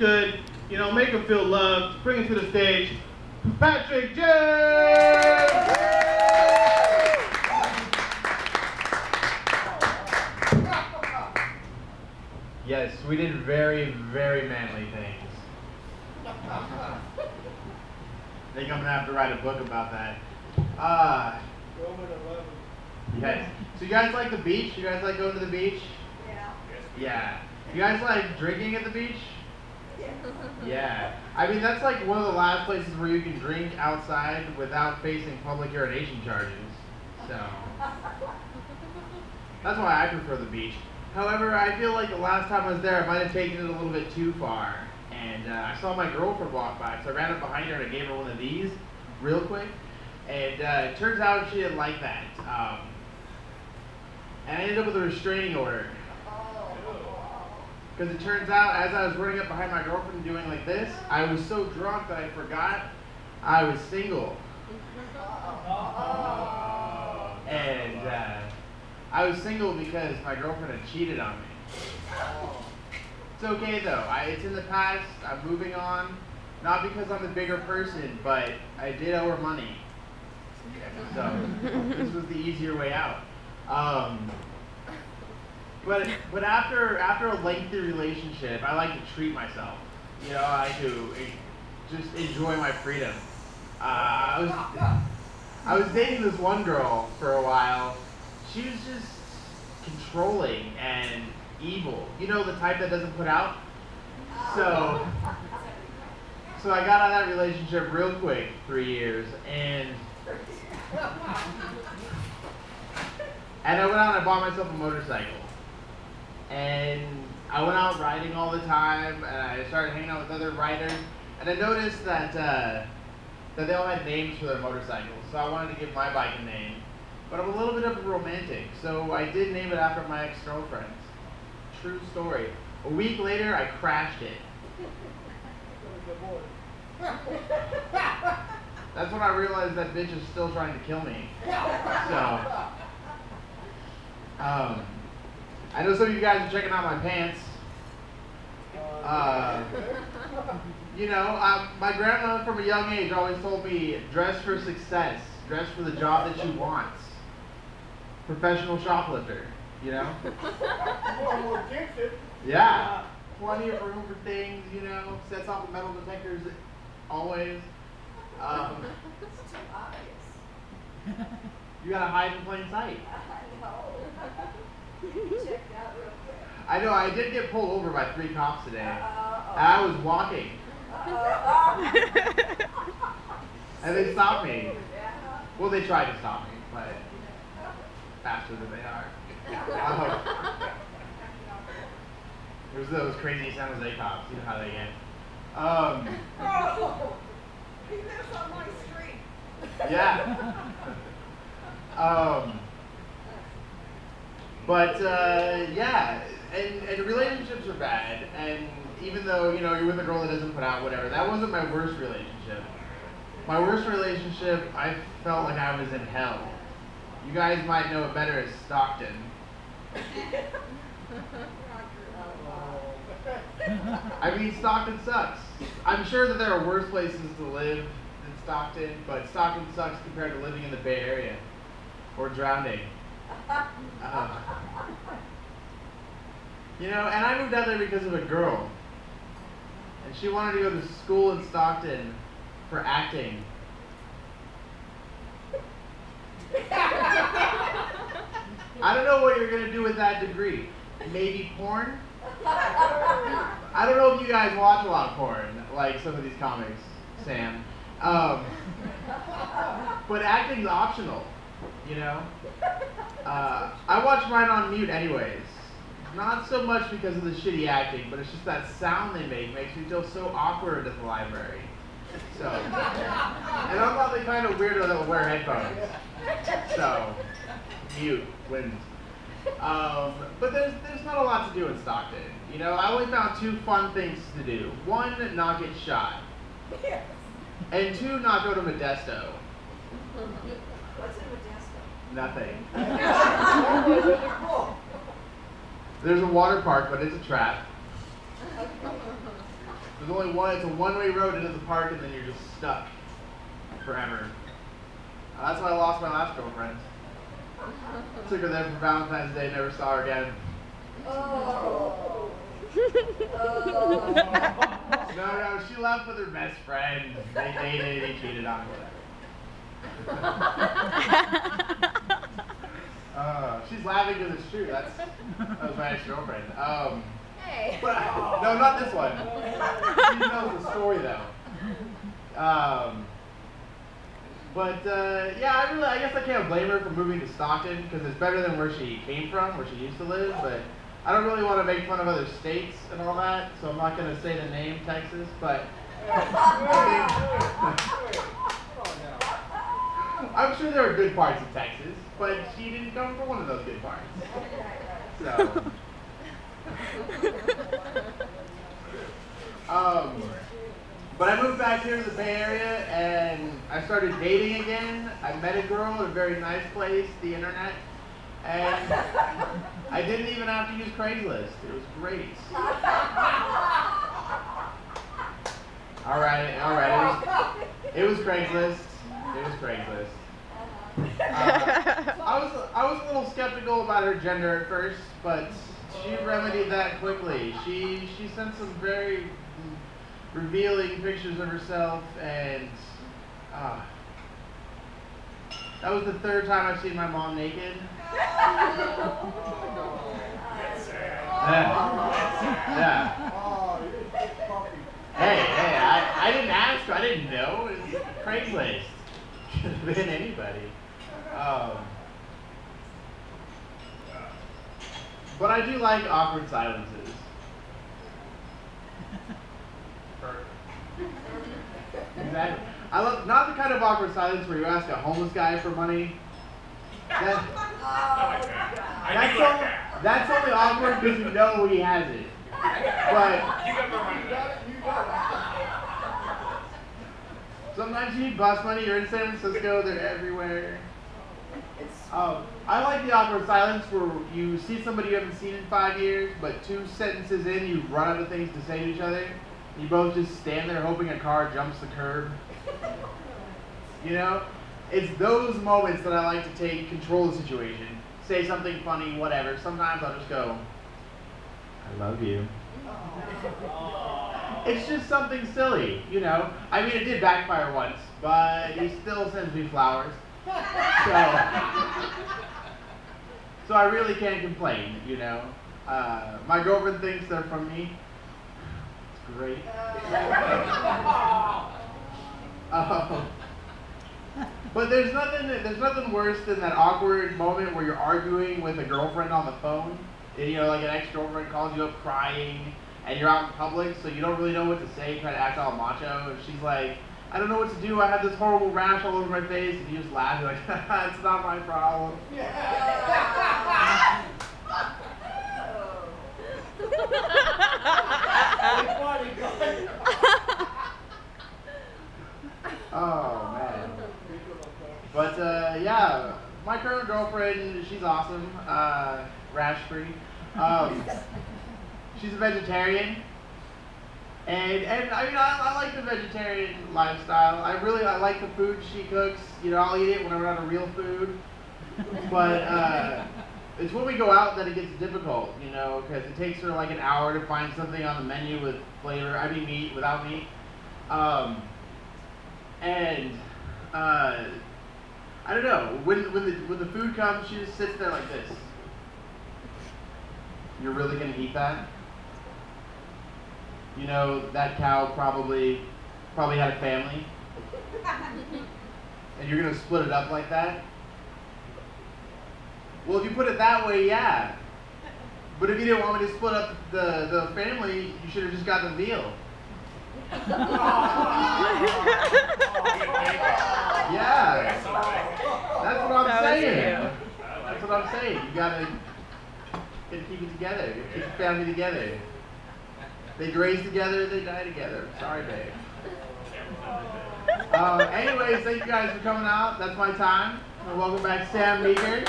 could, you know, make him feel loved, bring him to the stage, Patrick James! Yes, we did very, very manly things. I think I'm gonna have to write a book about that. Yes. So you guys like the beach? You guys like going to the beach? Yeah. Yeah. You guys like drinking at the beach? Yeah. I mean, that's like one of the last places where you can drink outside without facing public urination charges. So that's why I prefer the beach. However, I feel like the last time I was there, I might have taken it a little bit too far. And I saw my girlfriend walk by, so I ran up behind her and I gave her one of these real quick. And it turns out she didn't like that. And I ended up with a restraining order. Because it turns out, as I was running up behind my girlfriend and doing like this, I was so drunk that I forgot I was single. And I was single because my girlfriend had cheated on me. It's okay though. It's in the past. I'm moving on. Not because I'm the bigger person, but I did owe her money. So this was the easier way out. But after a lengthy relationship, I like to treat myself. You know, I like to just enjoy my freedom. I was dating this one girl for a while. She was just controlling and evil. You know, the type that doesn't put out. So I got out of that relationship real quick, 3 years, and I went out and I bought myself a motorcycle. And I went out riding all the time, and I started hanging out with other riders, and I noticed that they all had names for their motorcycles, so I wanted to give my bike a name. But I'm a little bit of a romantic, so I did name it after my ex-girlfriend. True story. A week later, I crashed it. That's when I realized that bitch is still trying to kill me. So, I know some of you guys are checking out my pants. You know, my grandma from a young age always told me, dress for success, dress for the job that you want. Professional shoplifter, you know? Yeah, plenty of room for things, you know, sets off the metal detectors always. It's too obvious. You gotta hide in plain sight. Checked out real quick. I know, I did get pulled over by 3 cops today. And I was walking. And they stopped me. Well, they tried to stop me, but faster than they are. There's those crazy San Jose cops, you know how they get. He lives on my street. Yeah. Yeah, and relationships are bad, and even though, you know, you're with a girl that doesn't put out, whatever, that wasn't my worst relationship. My worst relationship, I felt like I was in hell. You guys might know it better as Stockton. I mean, Stockton sucks. I'm sure that there are worse places to live than Stockton, but Stockton sucks compared to living in the Bay Area or drowning. You know, and I moved out there because of a girl. And she wanted to go to school in Stockton for acting. I don't know what you're going to do with that degree. Maybe porn? I don't know if you guys watch a lot of porn, like some of these comics, Sam. But acting's optional, you know? I watch mine on mute anyways. Not so much because of the shitty acting, but it's just that sound they make makes me feel so awkward at the library. So, and I'm not the kind of weirdo that will wear headphones. So, mute wins. But there's not a lot to do in Stockton. You know, I only found 2 fun things to do. 1, not get shot. Yes. And 2, not go to Modesto. What's in Modesto? Nothing. There's a water park, but it's a trap. There's only one. It's a one-way road into the park, and then you're just stuck forever. That's why I lost my last girlfriend. Took her there for Valentine's Day. Never saw her again. Oh. No, she left with her best friend. They dated, he cheated on her, whatever. She's laughing because it's true. That was my ex-girlfriend. Hey. But, no, not this one. She knows the story though. Yeah, I guess I can't blame her for moving to Stockton because it's better than where she came from, where she used to live. But I don't really want to make fun of other states and all that, so I'm not going to say the name Texas. But I'm sure there are good parts of Texas, but she didn't come from one of those good parts. So. But I moved back here to the Bay Area and I started dating again. I met a girl at a very nice place, the internet, and I didn't even have to use Craigslist. It was great. All right. It was Craigslist. I was a little skeptical about her gender at first, but she remedied that quickly. She sent some very revealing pictures of herself, and that was the third time I've seen my mom naked. Yeah. Hey, I didn't ask her. I didn't know. It's Craigslist. Could have been anybody. But I do like awkward silences. Exactly. I love not the kind of awkward silence where you ask a homeless guy for money. That's only awkward because you know he has it. But sometimes you need bus money. You're in San Francisco. They're everywhere. I like the awkward silence where you see somebody you haven't seen in 5 years, but 2 sentences in, you run out of things to say to each other. You both just stand there hoping a car jumps the curb. You know? It's those moments that I like to take control of the situation. Say something funny, whatever. Sometimes I'll just go, I love you. It's just something silly, you know? I mean, it did backfire once, but he still sends me flowers. So I really can't complain, you know? My girlfriend thinks they're from me. Great. But there's nothing worse than that awkward moment where you're arguing with a girlfriend on the phone. And, you know, like an ex-girlfriend calls you up crying, and you're out in public, so you don't really know what to say, try to act all macho, and she's like, I don't know what to do, I have this horrible rash all over my face, and you just laugh, you're like, it's not my problem. Oh man. But yeah, my current girlfriend, she's awesome, rash free. She's a vegetarian, and I mean I like the vegetarian lifestyle. I like the food she cooks. You know, I'll eat it when I'm out of real food. But it's when we go out that it gets difficult, you know, because it takes her like an hour to find something on the menu with flavor. I mean meat without meat. I don't know. When the food comes, she just sits there like this. You're really gonna eat that? You know, that cow probably had a family, and you're gonna split it up like that? Well, if you put it that way, yeah. But if you didn't want me to split up the family, you should have just got the veal. Yeah. That's what I'm saying. That's what I'm saying. You gotta keep it together. Keep the family together. They graze together, they die together. Sorry, babe. Anyways, thank you guys for coming out. That's my time. And welcome back, Sam Meeker.